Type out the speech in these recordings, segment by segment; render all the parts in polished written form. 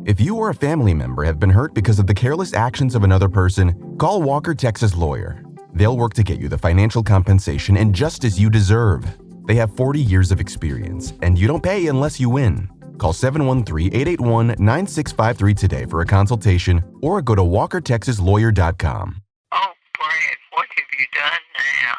If you or a family member have been hurt because of the careless actions of another person, call Walker Texas Lawyer. They'll work to get you the financial compensation and justice you deserve. They have 40 years of experience, and you don't pay unless you win. Call 713-881-9653 today for a consultation or go to walkertexaslawyer.com. Oh, Brad, what have you done now?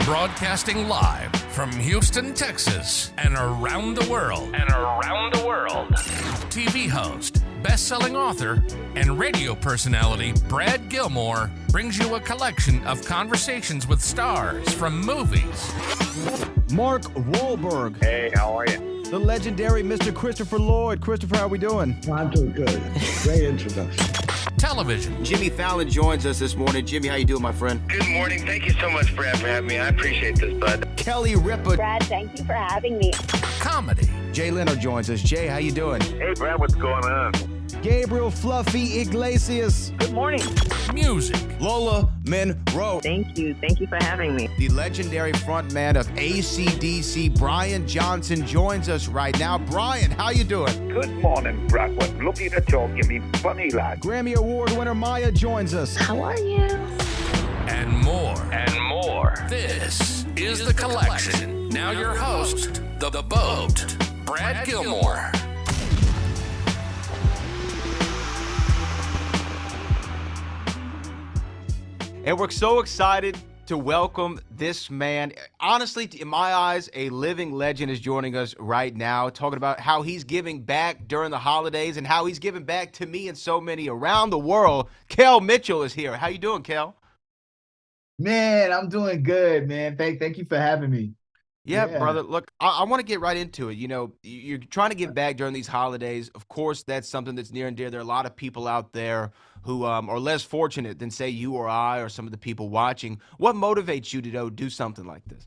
Broadcasting live from Houston, Texas, and around the world. TV host, best-selling author, and radio personality Brad Gilmore brings you a collection of conversations with stars from movies. Mark Wahlberg. Hey, how are you? The legendary Mr. Christopher Lloyd. Christopher, how are we doing? I'm doing good. Great introduction. Television. Jimmy Fallon joins us this morning. Jimmy, how you doing, my friend? Good morning. Thank you so much, Brad, for having me. I appreciate this, bud. Kelly Ripa. Brad, thank you for having me. Comedy. Jay Leno joins us. Jay, how you doing? Hey, Brad, what's going on? Gabriel Fluffy Iglesias. Good morning. Music. Lola Monroe. Thank you. Thank you for having me. The legendary frontman of AC/DC, Brian Johnson, joins us right now. Brian, how you doing? Good morning, Brad. What looking to talk, you me funny lad. Grammy Award winner Maya joins us. How are you? And more. This is The Collection. Now your host, The Boat, Brad Gilmore. And we're so excited to welcome this man. Honestly, in my eyes, a living legend is joining us right now, talking about how he's giving back during the holidays and how he's giving back to me and so many around the world. Kel Mitchell is here. How you doing, Kel? Man, I'm doing good, man. Thank you for having me. Yeah, brother. Look, I want to get right into it. You know, you're trying to give back during these holidays. Of course, that's something that's near and dear. There are a lot of people out there who are less fortunate than, say, you or I or some of the people watching. What motivates you to do something like this?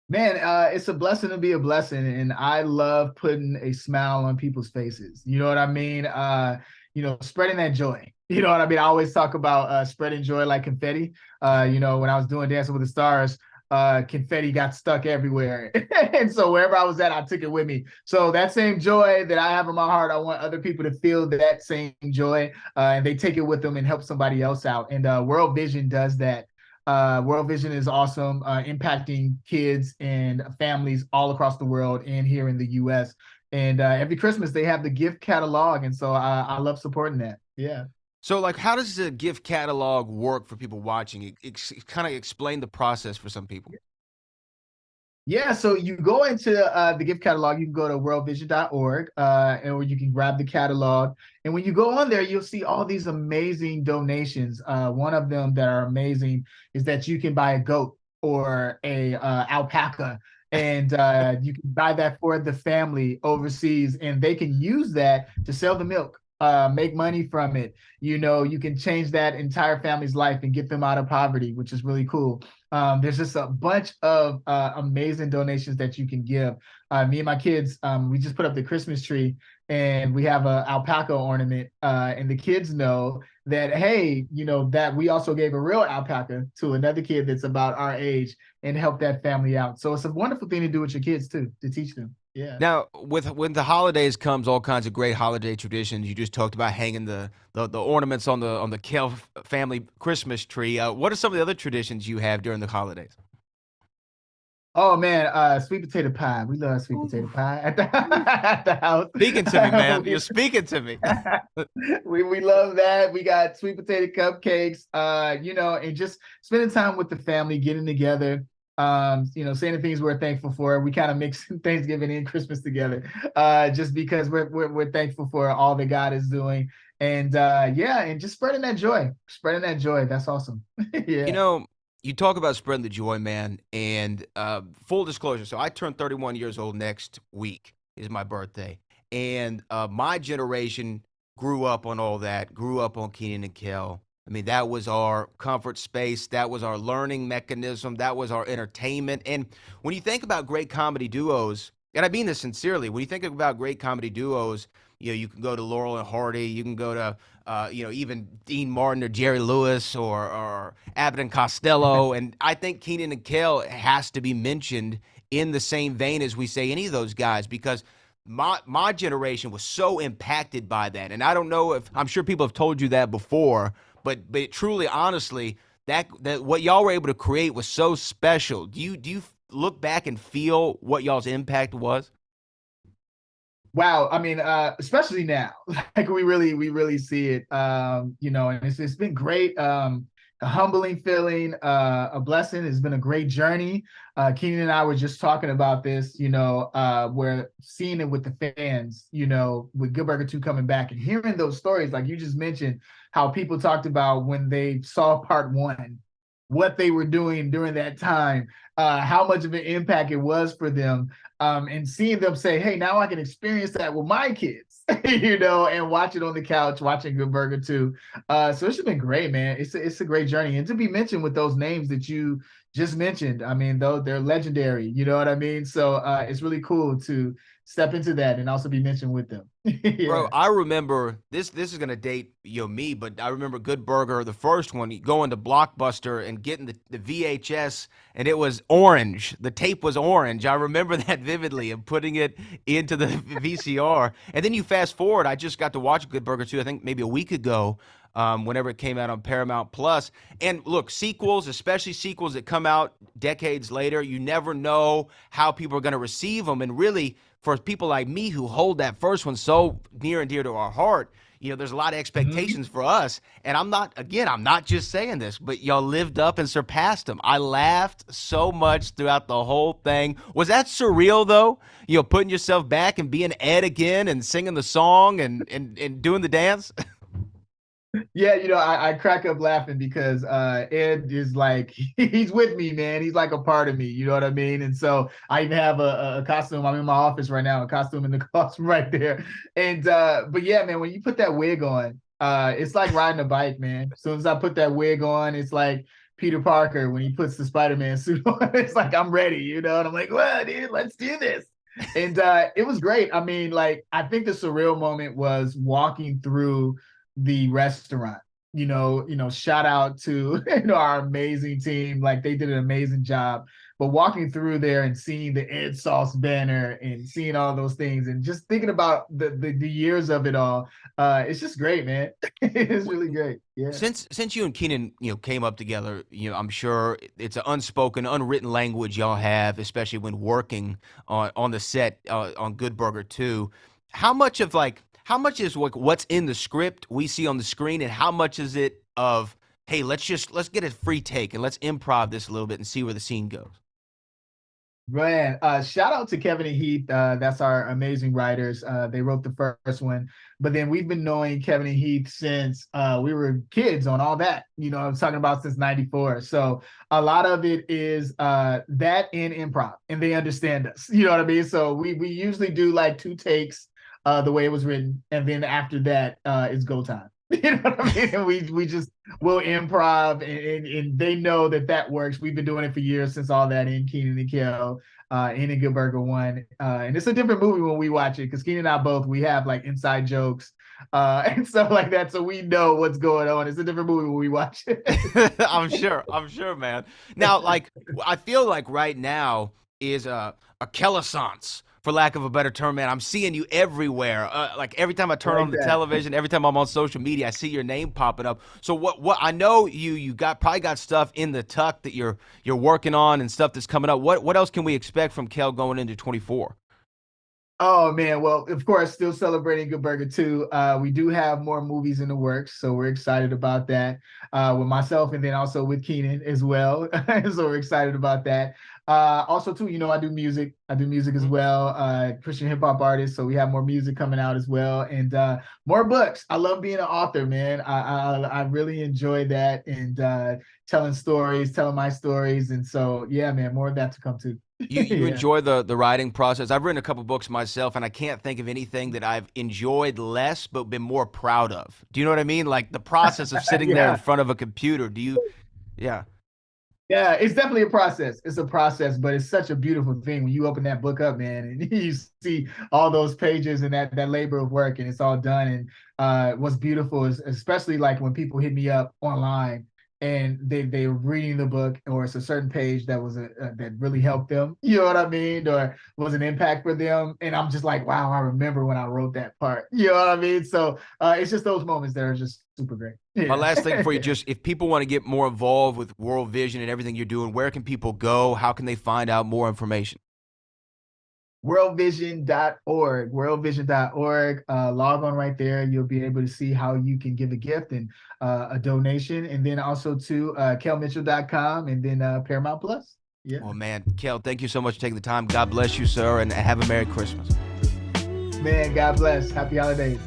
Man, it's a blessing to be a blessing, and I love putting a smile on people's faces. You know what I mean? Spreading that joy. You know what I mean? I always talk about spreading joy like confetti. When I was doing Dancing with the Stars, confetti got stuck everywhere. And so wherever I was at, I took it with me. So that same joy that I have in my heart, I want other people to feel that same joy, and they take it with them and help somebody else out. And World Vision does that. World Vision is awesome, impacting kids and families all across the world and here in the U.S. And every Christmas they have the gift catalog. And so I love supporting that. Yeah. So, like, how does the gift catalog work for people watching? Kind of explain the process for some people. Yeah, so you go into the gift catalog, you can go to worldvision.org, or you can grab the catalog. And when you go on there, you'll see all these amazing donations. One of them that are amazing is that you can buy a goat or a alpaca, and you can buy that for the family overseas, and they can use that to sell the milk. Make money from it. You can change that entire family's life and get them out of poverty, which is really cool. There's just a bunch of amazing donations that you can give. Me and my kids, we just put up the Christmas tree, and we have an alpaca ornament, and the kids know that, hey, that we also gave a real alpaca to another kid that's about our age and help that family out. So it's a wonderful thing to do with your kids too, to teach them. Yeah. Now, when the holidays comes, all kinds of great holiday traditions. You just talked about hanging the ornaments on the Kel family Christmas tree. What are some of the other traditions you have during the holidays? Oh man, sweet potato pie. We love sweet potato pie at the house. Speaking to me, man. You're speaking to me. we love that. We got sweet potato cupcakes. And just spending time with the family, getting together. Saying the things we're thankful for. We kind of mix Thanksgiving and Christmas together, just because we're thankful for all that God is doing, and and just spreading that joy. That's awesome. Yeah. You talk about spreading the joy, man, and full disclosure. So I turned 31 years old next week is my birthday, and my generation grew up on all that. Grew up on Kenan and Kel. I mean, that was our comfort space. That was our learning mechanism. That was our entertainment. And when you think about great comedy duos, and I mean this sincerely, when you think about great comedy duos, you can go to Laurel and Hardy. You can go to, even Dean Martin or Jerry Lewis or Abbott and Costello. And I think Kenan and Kel has to be mentioned in the same vein as we say any of those guys, because my generation was so impacted by that. And I don't know if I'm sure people have told you that before, but truly, honestly, that what y'all were able to create was so special. Do you look back and feel what y'all's impact was? Wow, I mean, especially now, like we really see it, and it's been great, a humbling feeling, a blessing. It's been a great journey. Kenan and I were just talking about this, we're seeing it with the fans, with Good Burger 2 coming back and hearing those stories, like you just mentioned, how people talked about when they saw part 1, what they were doing during that time, how much of an impact it was for them. And seeing them say, hey, now I can experience that with my kids, and watch it on the couch, watching Good Burger 2. So it's just been great, man. It's a great journey. And to be mentioned with those names that you just mentioned, I mean, though they're legendary, you know what I mean? So it's really cool to step into that and also be mentioned with them. Yeah. Bro, I remember this is gonna date me, but I remember Good Burger, the first one, going to Blockbuster and getting the VHS, and it was orange. The tape was orange. I remember that vividly, and putting it into the VCR. And then you fast forward, I just got to watch Good Burger 2, I think maybe a week ago, whenever it came out on Paramount Plus. And look, sequels, especially sequels that come out decades later, you never know how people are gonna receive them. And really, for people like me who hold that first one so near and dear to our heart, there's a lot of expectations for us. And I'm not just saying this, but y'all lived up and surpassed them. I laughed so much throughout the whole thing. Was that surreal, though? Putting yourself back and being Ed again and singing the song and doing the dance? Yeah, I crack up laughing because Ed is like, he's with me, man. He's like a part of me, you know what I mean? And so I even have a costume. I'm in my office right now, a costume in the costume right there. And but yeah, man, when you put that wig on, it's like riding a bike, man. As soon as I put that wig on, it's like Peter Parker when he puts the Spider-Man suit on. It's like, I'm ready, and I'm like, well, dude, let's do this. And it was great. I mean, like, I think the surreal moment was walking through the restaurant, shout out to our amazing team. Like, they did an amazing job, but walking through there and seeing the Ed Sauce banner and seeing all those things and just thinking about the years of it all, it's just great, man. It's really great. Yeah. Since you and Kenan, came up together, I'm sure it's an unspoken, unwritten language y'all have, especially when working on the set on Good Burger 2. How much is what's in the script we see on the screen, and how much is it of, hey, let's get a free take and let's improv this a little bit and see where the scene goes? Man, shout out to Kevin and Heath. That's our amazing writers. They wrote the first one, but then we've been knowing Kevin and Heath since we were kids on All That. I was talking about since '94. So a lot of it is that in improv, and they understand us. You know what I mean? So we usually do like 2 takes. The way it was written, and then after that, it's go time. You know what I mean? And we'll improv, and they know that works. We've been doing it for years, since All That in Kenan and Kel, in Good Burger 1. And it's a different movie when we watch it, because Kenan and I we have like inside jokes and stuff like that, so we know what's going on. It's a different movie when we watch it. I'm sure, man. Now, like, I feel like right now is a Kelissance, for lack of a better term, man. I'm seeing you everywhere. Like, every time I turn on the television, every time I'm on social media, I see your name popping up. So what I know you probably got stuff in the tuck that you're working on and stuff that's coming up. What else can we expect from Kel going into 24? Oh, man. Well, of course, still celebrating Good Burger 2. We do have more movies in the works, so we're excited about that with myself, and then also with Kenan as well. So we're excited about that. Also, too, I do music. I do music as well, Christian hip hop artist. So we have more music coming out as well, and more books. I love being an author, man. I really enjoy that, and telling my stories. And so, yeah, man, more of that to come too. You Yeah. enjoy the writing process. I've written a couple books myself, and I can't think of anything that I've enjoyed less but been more proud of. Do you know what I mean? Like, the process of sitting there in front of a computer. Yeah. Yeah, it's definitely a process. It's a process, but it's such a beautiful thing when you open that book up, man, and you see all those pages and that labor of work, and it's all done. And what's beautiful is, especially like when people hit me up online and they were reading the book, or it's a certain page that was that really helped them, you know what I mean, or was an impact for them, and I'm just like, wow, I remember when I wrote that part, you know what I mean? So it's just those moments that are just super great. Yeah. My last thing for you, just if people want to get more involved with World Vision and everything you're doing, where can people go? How can they find out more information? worldvision.org, worldvision.org. Log on right there. You'll be able to see how you can give a gift and a donation, and then also to kelmitchell.com, and then Paramount Plus. Yeah. Oh man, Kel, thank you so much for taking the time. God bless you, sir, and have a Merry Christmas. Man, God bless. Happy holidays.